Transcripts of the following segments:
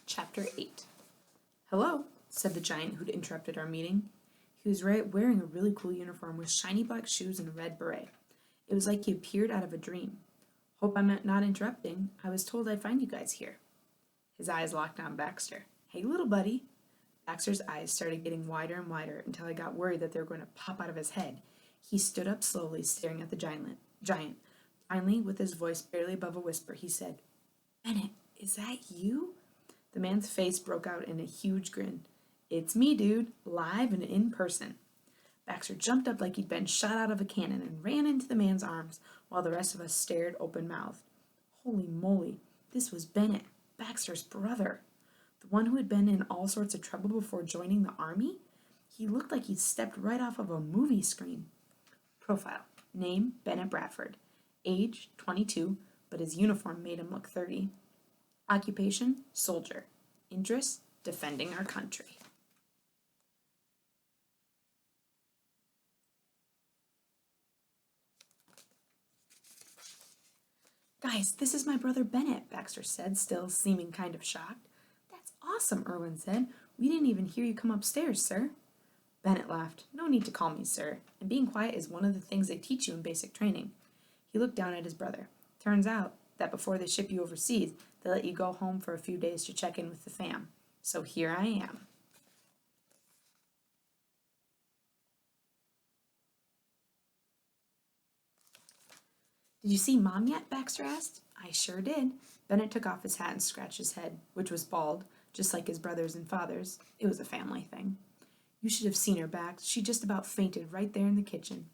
Chapter 8. "Hello," said the giant who'd interrupted our meeting. He was wearing a really cool uniform with shiny black shoes and a red beret. It was like he appeared out of a dream. "Hope I'm not interrupting. I was told I'd find you guys here." His eyes locked on Baxter. "Hey, little buddy." Baxter's eyes started getting wider and wider until I got worried that they were going to pop out of his head. He stood up slowly, staring at the giant. Finally, with his voice barely above a whisper, he said, "Bennett, is that you?" The man's face broke out in a huge grin. "It's me, dude, live and in person." Baxter jumped up like he'd been shot out of a cannon and ran into the man's arms, while the rest of us stared open-mouthed. Holy moly, this was Bennett, Baxter's brother. The one who had been in all sorts of trouble before joining the army? He looked like he'd stepped right off of a movie screen. Profile. Name, Bennett Bradford. Age, 22, but his uniform made him look 30. Occupation, soldier. Interests, defending our country. "Guys, this is my brother Bennett," Baxter said, still seeming kind of shocked. "That's awesome," Irwin said. "We didn't even hear you come upstairs, sir." Bennett laughed. "No need to call me sir, and being quiet is one of the things they teach you in basic training." He looked down at his brother. "Turns out that before they ship you overseas, they let you go home for a few days to check in with the fam. So here I am." "Did you see Mom yet?" Baxter asked. "I sure did." Bennett took off his hat and scratched his head, which was bald, just like his brothers and father's. It was a family thing. "You should have seen her, Bax. She just about fainted right there in the kitchen."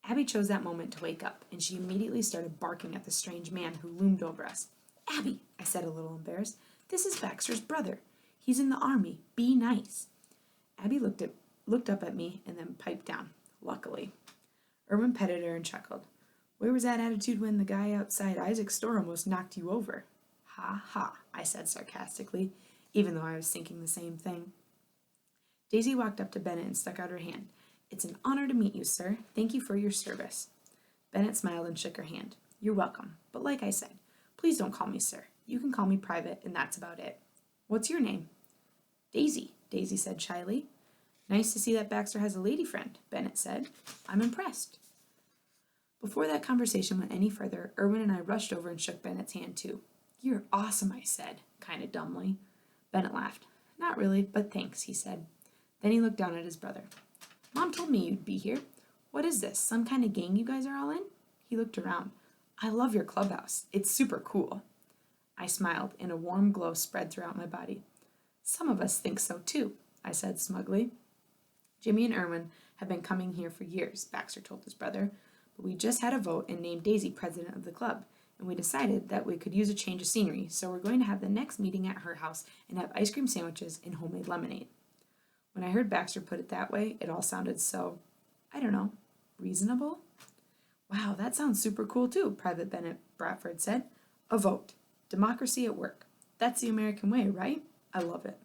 Abby chose that moment to wake up, and she immediately started barking at the strange man who loomed over us. "Abby," I said, a little embarrassed, "this is Baxter's brother. He's in the army. Be nice." Abby looked up at me and then piped down, luckily. Irwin petted her and chuckled. "Where was that attitude when the guy outside Isaac's store almost knocked you over?" "Ha ha," I said sarcastically, even though I was thinking the same thing. Daisy walked up to Bennett and stuck out her hand. "It's an honor to meet you, sir. Thank you for your service." Bennett smiled and shook her hand. "You're welcome, but like I said, please don't call me sir. You can call me private, and that's about it." "What's your name?" "Daisy," Daisy said shyly. "Nice to see that Baxter has a lady friend," Bennett said. "I'm impressed." Before that conversation went any further, Irwin and I rushed over and shook Bennett's hand too. "You're awesome," I said, kind of dumbly. Bennett laughed. "Not really, but thanks," he said. Then he looked down at his brother. "Mom told me you'd be here. What is this, some kind of gang you guys are all in?" He looked around. "I love your clubhouse. It's super cool." I smiled, and a warm glow spread throughout my body. "Some of us think so too," I said smugly. "Jimmy and Irwin have been coming here for years," Baxter told his brother, "but we just had a vote and named Daisy president of the club, and we decided that we could use a change of scenery, so we're going to have the next meeting at her house and have ice cream sandwiches and homemade lemonade." When I heard Baxter put it that way, it all sounded so, I don't know, reasonable? "Wow, that sounds super cool too," Private Bennett Bradford said. "A vote. Democracy at work. That's the American way, right? I love it."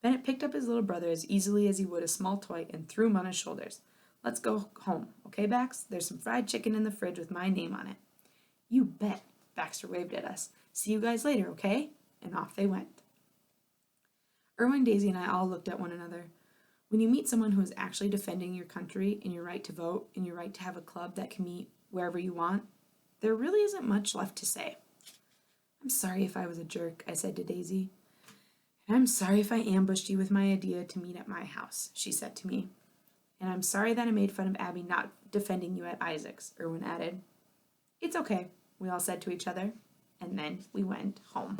Bennett picked up his little brother as easily as he would a small toy and threw him on his shoulders. "Let's go home, okay, Bax? There's some fried chicken in the fridge with my name on it." "You bet," Baxter waved at us. "See you guys later, okay?" And off they went. Irwin, Daisy, and I all looked at one another. When you meet someone who is actually defending your country and your right to vote and your right to have a club that can meet wherever you want, there really isn't much left to say. "I'm sorry if I was a jerk," I said to Daisy. "And I'm sorry if I ambushed you with my idea to meet at my house," she said to me. "And I'm sorry that I made fun of Abby not defending you at Isaac's," Irwin added. "It's okay," we all said to each other, and then we went home.